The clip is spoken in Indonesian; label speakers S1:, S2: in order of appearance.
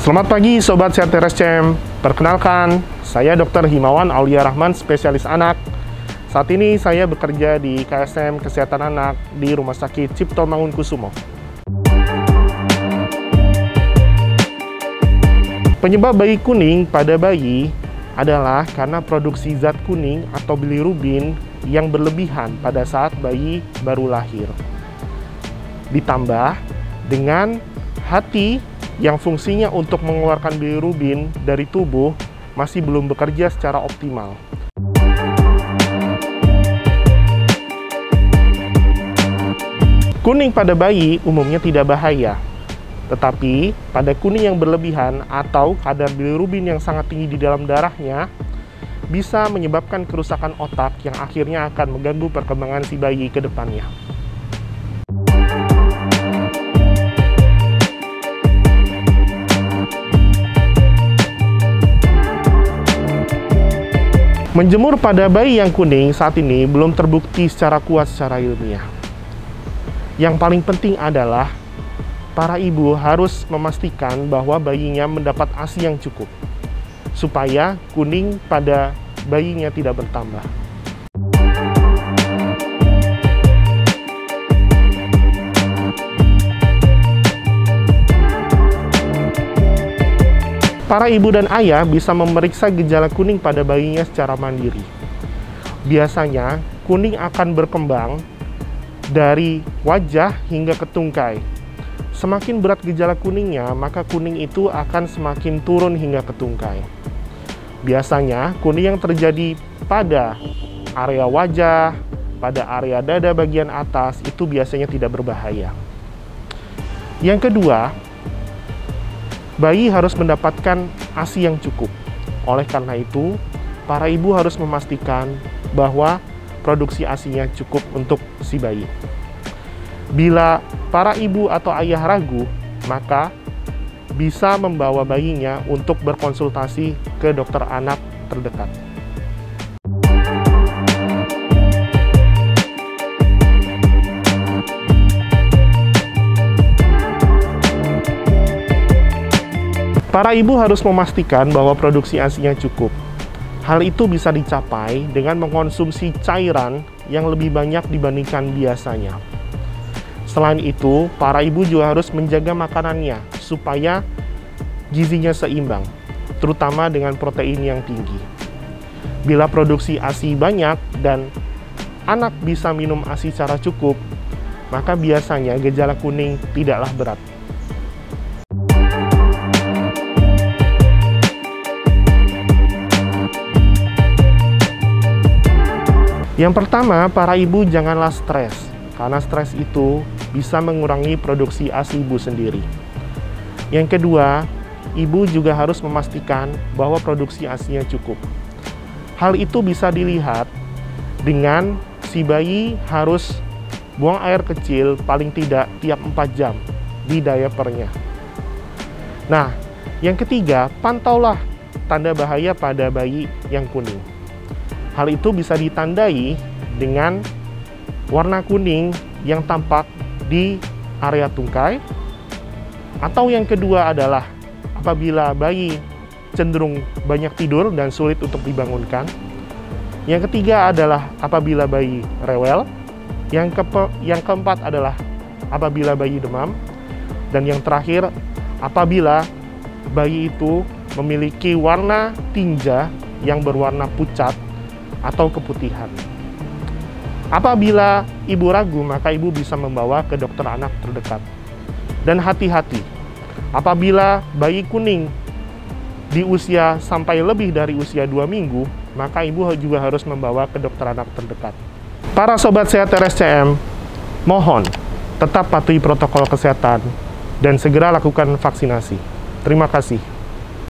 S1: Selamat pagi Sobat Sehat RSCM. Perkenalkan, saya Dr. Himawan Aulia Rahman, spesialis anak. Saat ini saya bekerja di KSM Kesehatan Anak di Rumah Sakit Cipto Mangunkusumo. Penyebab bayi kuning pada bayi adalah karena produksi zat kuning atau bilirubin yang berlebihan pada saat bayi baru lahir. Ditambah dengan hati yang fungsinya untuk mengeluarkan bilirubin dari tubuh masih belum bekerja secara optimal. Kuning pada bayi umumnya tidak bahaya, tetapi pada kuning yang berlebihan atau kadar bilirubin yang sangat tinggi di dalam darahnya bisa menyebabkan kerusakan otak yang akhirnya akan mengganggu perkembangan si bayi ke depannya. Menjemur pada bayi yang kuning saat ini belum terbukti secara kuat secara ilmiah. Yang paling penting adalah para ibu harus memastikan bahwa bayinya mendapat ASI yang cukup, supaya kuning pada bayinya tidak bertambah. Para ibu dan ayah bisa memeriksa gejala kuning pada bayinya secara mandiri. Biasanya, kuning akan berkembang dari wajah hingga ke tungkai. Semakin berat gejala kuningnya, maka kuning itu akan semakin turun hingga ke tungkai. Biasanya, kuning yang terjadi pada area wajah, pada area dada bagian atas, itu biasanya tidak berbahaya. Yang kedua, bayi harus mendapatkan ASI yang cukup. Oleh karena itu, para ibu harus memastikan bahwa produksi ASI-nya cukup untuk si bayi. Bila para ibu atau ayah ragu, maka bisa membawa bayinya untuk berkonsultasi ke dokter anak terdekat. Para ibu harus memastikan bahwa produksi ASI-nya cukup. Hal itu bisa dicapai dengan mengkonsumsi cairan yang lebih banyak dibandingkan biasanya. Selain itu, para ibu juga harus menjaga makanannya supaya gizinya seimbang, terutama dengan protein yang tinggi. Bila produksi ASI banyak dan anak bisa minum ASI secara cukup, maka biasanya gejala kuning tidaklah berat. Yang pertama, para ibu janganlah stres, karena stres itu bisa mengurangi produksi ASI ibu sendiri. Yang kedua, ibu juga harus memastikan bahwa produksi ASI-nya cukup. Hal itu bisa dilihat dengan si bayi harus buang air kecil paling tidak tiap 4 jam di diapernya. Nah, yang ketiga, pantaulah tanda bahaya pada bayi yang kuning. Hal itu bisa ditandai dengan warna kuning yang tampak di area tungkai. Atau yang kedua adalah apabila bayi cenderung banyak tidur dan sulit untuk dibangunkan. Yang ketiga adalah apabila bayi rewel. Yang keempat adalah apabila bayi demam. Dan yang terakhir, apabila bayi itu memiliki warna tinja yang berwarna pucat atau keputihan. Apabila ibu ragu, maka ibu bisa membawa ke dokter anak terdekat. Dan hati-hati, apabila bayi kuning di usia sampai lebih dari usia 2 minggu, maka ibu juga harus membawa ke dokter anak terdekat. Para Sobat Sehat RSCM, mohon tetap patuhi protokol kesehatan dan segera lakukan vaksinasi. Terima kasih.